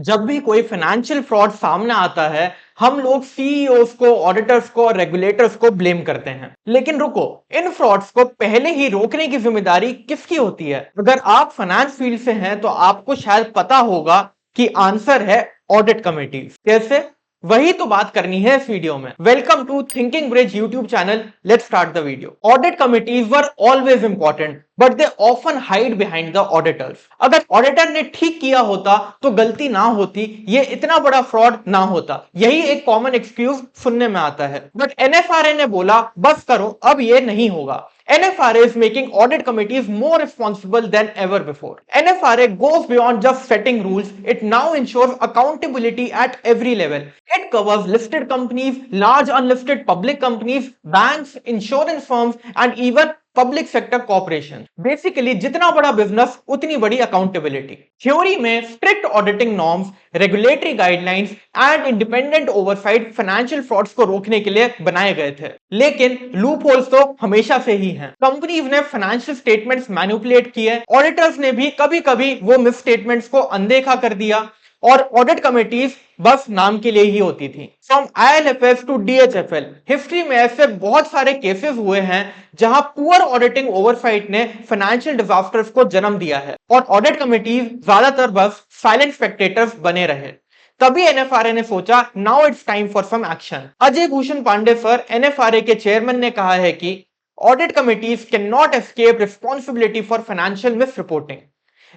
जब भी कोई फाइनेंशियल फ्रॉड सामने आता है, हम लोग सीईओस को, ऑडिटर्स को और रेगुलेटर्स को ब्लेम करते हैं। लेकिन रुको, इन फ्रॉड्स को पहले ही रोकने की जिम्मेदारी किसकी होती है? अगर आप फाइनेंस फील्ड से हैं तो आपको शायद पता होगा कि आंसर है ऑडिट कमिटी। कैसे? वही तो बात करनी है इस वीडियो में। Welcome to Thinking Bridge YouTube channel. Let's start the video. Audit committees were always important but they often hide behind the auditors. अगर ऑडिटर ने ठीक किया होता तो गलती ना होती, ये इतना बड़ा फ्रॉड ना होता। यही एक कॉमन एक्सक्यूज सुनने में आता है। बट एनएफआरए ने बोला बस करो, अब ये नहीं होगा। NFRA is making audit committees more responsible than ever before. NFRA goes beyond just setting rules. It now ensures accountability at every level. It covers listed companies, large unlisted public companies, banks, insurance firms, and even public sector corporation. Basically जितना बड़ा business उतनी बड़ी accountability. Theory में strict auditing norms, regulatory guidelines and independent oversight financial frauds को रोकने के लिए बनाए गए थे। लेकिन लूप होल्स तो हमेशा से ही हैं। कंपनीज ने फाइनेंशियल स्टेटमेंट्स मैनिपुलेट किए, ऑडिटर्स ने भी कभी कभी वो मिस स्टेटमेंट्स को अनदेखा कर दिया, और ऑडिट कमिटीज बस नाम के लिए ही होती थी। From ILFS to DHFL, history में ऐसे बहुत सारे केसेस हुए हैं जहां पुअर ऑडिटिंग ओवरसाइट ने फाइनेंशियल डिजास्टर्स को जन्म दिया है और ऑडिट कमिटीज ज्यादातर बस साइलेंट स्पेक्टेटर्स बने रहे। तभी NFRA ने सोचा now it's time for some action. Ajay Bhushan Pandey sir, NFRA के चेयरमैन, ने कहा है कि audit committees can not escape responsibility for financial misreporting.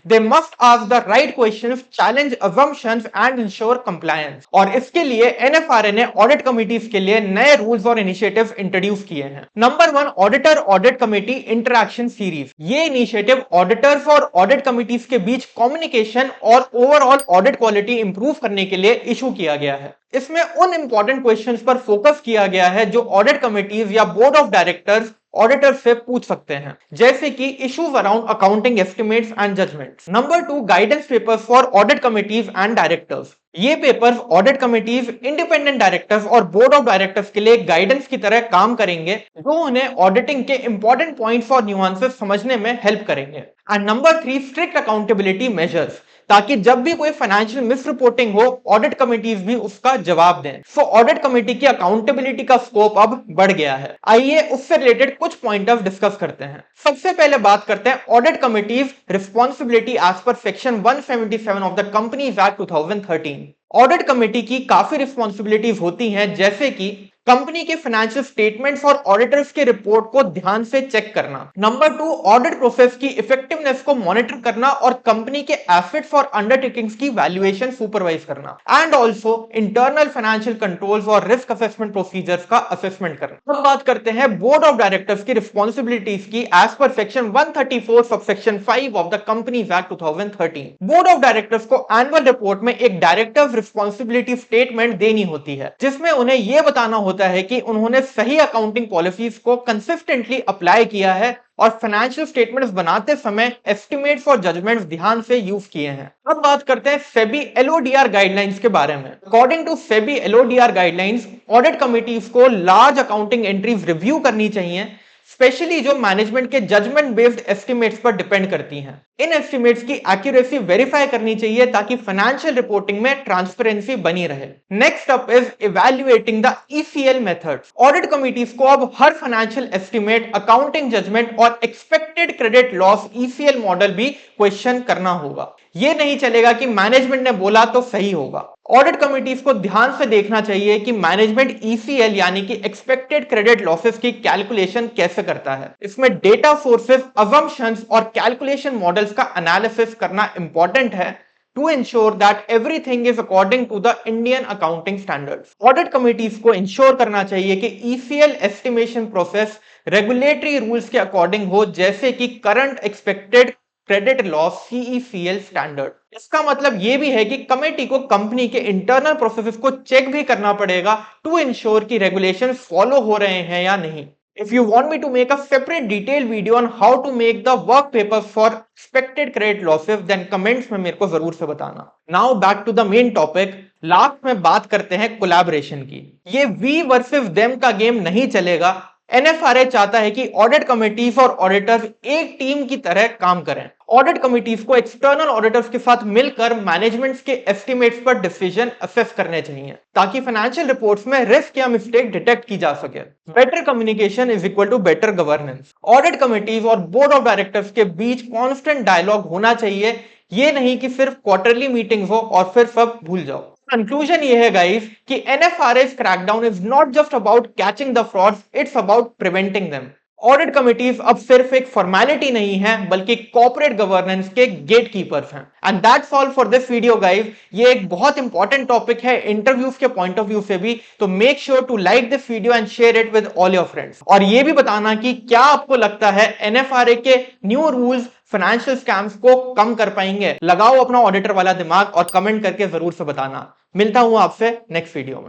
They must ask the right questions, challenge assumptions and ensure compliance. और इसके लिए NFRA ने audit committees के लिए नए रूल्स और इनिशिएटिव्स इंट्रोड्यूस किए हैं। Number 1, auditor audit committee interaction series. ये इनिशिएटिव ऑडिटर्स और ऑडिट कमिटीज के बीच कम्युनिकेशन और ओवरऑल ऑडिट क्वालिटी इंप्रूव करने के लिए इशू किया गया है। इसमें उन इंपॉर्टेंट क्वेश्चंस पर फोकस किया गया है जो ऑडिट कमिटीज या बोर्ड ऑफ डायरेक्टर्स ऑडिटर से पूछ सकते हैं, जैसे कि issues around accounting estimates and judgements. Number 2, guidance papers for audit committees and directors. ये papers audit committees, independent directors और बोर्ड ऑफ डायरेक्टर्स के लिए गाइडेंस की तरह काम करेंगे, जो उन्हें ऑडिटिंग के इंपॉर्टेंट पॉइंट्स और न्यूआंसेस समझने में हेल्प करेंगे। And number 3, strict accountability measures, ताकि जब भी कोई फाइनेंशियल मिस रिपोर्टिंग हो, ऑडिट कमिटीज भी उसका जवाब दें। सो ऑडिट कमिटी की अकाउंटेबिलिटी का स्कोप अब बढ़ गया है। आइए उससे रिलेटेड कुछ पॉइंटर्स डिस्कस करते हैं। सबसे पहले बात करते हैं audit committees responsibility as per section 177 of the companies act 2013। Audit committee की काफी रिस्पॉन्सिबिलिटीज होती हैं, जैसे कि कंपनी के फाइनेंशियल स्टेटमेंट्स और ऑडिटर्स के रिपोर्ट को ध्यान से चेक करना। नंबर 2, ऑडिट प्रोसेस की इफेक्टिवनेस को मॉनिटर करना और कंपनी के एसेट्स और अंडरटेकिंग्स की वैल्यूएशन सुपरवाइज करना। And also internal financial controls और रिस्क असेसमेंट प्रोसीजर्स का असेसमेंट करना। अब बात करते हैं बोर्ड ऑफ डायरेक्टर्स की रिस्पॉन्सिबिलिटीज की as per section 134 subsection 5 of the companies act 2013। Board of directors को एनुअल रिपोर्ट में एक डायरेक्टर्स रिस्पॉन्सिबिलिटी स्टेटमेंट देनी होती है, जिसमें उन्हें यह बताना होता है कि उन्होंने सही अकाउंटिंग पॉलिसीज को कंसिस्टेंटली अप्लाई किया है और फाइनेंशियल स्टेटमेंट्स बनाते समय एस्टिमेट्स और जजमेंट्स ध्यान से यूज किए हैं। अब बात करते हैं सेबी LODR गाइडलाइंस के बारे में। According to SEBI LODR guidelines, audit committees को लार्ज अकाउंटिंग एंट्रीज रिव्यू करनी चाहिए, स्पेशली जो मैनेजमेंट के जजमेंट बेस्ड एस्टिमेट्स पर डिपेंड करती हैं। इन एस्टिमेट्स की एक्यूरेसी वेरीफाई करनी चाहिए ताकि फाइनेंशियल रिपोर्टिंग में ट्रांसपेरेंसी बनी रहे। Next up is evaluating the ECL methods. Audit committees को अब हर फाइनेंशियल एस्टिमेट, अकाउंटिंग जजमेंट और expected credit loss ECL model भी क्वेश्चन करना होगा। ये नहीं चलेगा कि मैनेजमेंट ने बोला तो सही होगा। ऑडिट कमिटीज को ध्यान से देखना चाहिए कि मैनेजमेंट ECL यानी कि एक्सपेक्टेड क्रेडिट लॉसेस की कैलकुलेशन कैसे करता है। इसमें डेटा सोर्सेस, अजम्पशंस और कैलकुलेशन मॉडल्स का एनालिसिस करना इंपॉर्टेंट है to ensure that everything is according to the Indian accounting standards. Audit committees को ensure करना चाहिए कि ECL estimation process regulatory rules के according हो, जैसे कि current expected credit loss CECL standard. इसका मतलब यह भी है कि कमेटी को कंपनी के इंटरनल प्रोसेसेस को चेक भी करना पड़ेगा टू इंश्योर कि रेगुलेशन फॉलो हो रहे हैं या नहीं। If you want me to make a separate detailed video on how to make the work papers for expected credit losses, then comments में मेरे को जरूर से बताना। Now back to the main topic. Last में बात करते हैं कोलैबोरेशन की। ये वी वर्सेस देम का गेम नहीं चलेगा। एनएफआरए चाहता है कि ऑडिट कमिटीज और ऑडिटर्स एक टीम की तरह काम करें। ऑडिट कमिटीज को एक्सटर्नल ऑडिटर्स के साथ मिलकर मैनेजमेंट्स के एस्टिमेट्स पर डिसीजन असेस करने चाहिए ताकि फाइनेंशियल रिपोर्ट्स में रिस्क या मिस्टेक डिटेक्ट की जा सके। Better communication is equal to better governance. Audit committees और बोर्ड ऑफ डायरेक्टर्स के बीच कॉन्स्टेंट डायलॉग होना चाहिए, ये नहीं कि सिर्फ क्वार्टरली मीटिंग्स हो और फिर सब भूल जाओ। कंक्लूजन ये है गाइस कि NFRA's crackdown is not just about catching the frauds, it's about preventing them. Audit committees अब सिर्फ एक फॉर्मेलिटी नहीं है बल्कि कॉर्पोरेट गवर्नेंस के गेट कीपर्स हैं। And that's all for this video guys. ये एक बहुत इंपॉर्टेंट टॉपिक है इंटरव्यूज के पॉइंट ऑफ व्यू से भी, तो make sure to like this video and share it with all your friends. और ये भी बताना कि क्या आपको लगता है एनएफआरए के न्यू रूल्स फाइनेंशियल स्कैम्स को कम कर पाएंगे। लगाओ अपना ऑडिटर वाला दिमाग और कमेंट करके जरूर से बताना। मिलता हूं आपसे नेक्स्ट वीडियो में।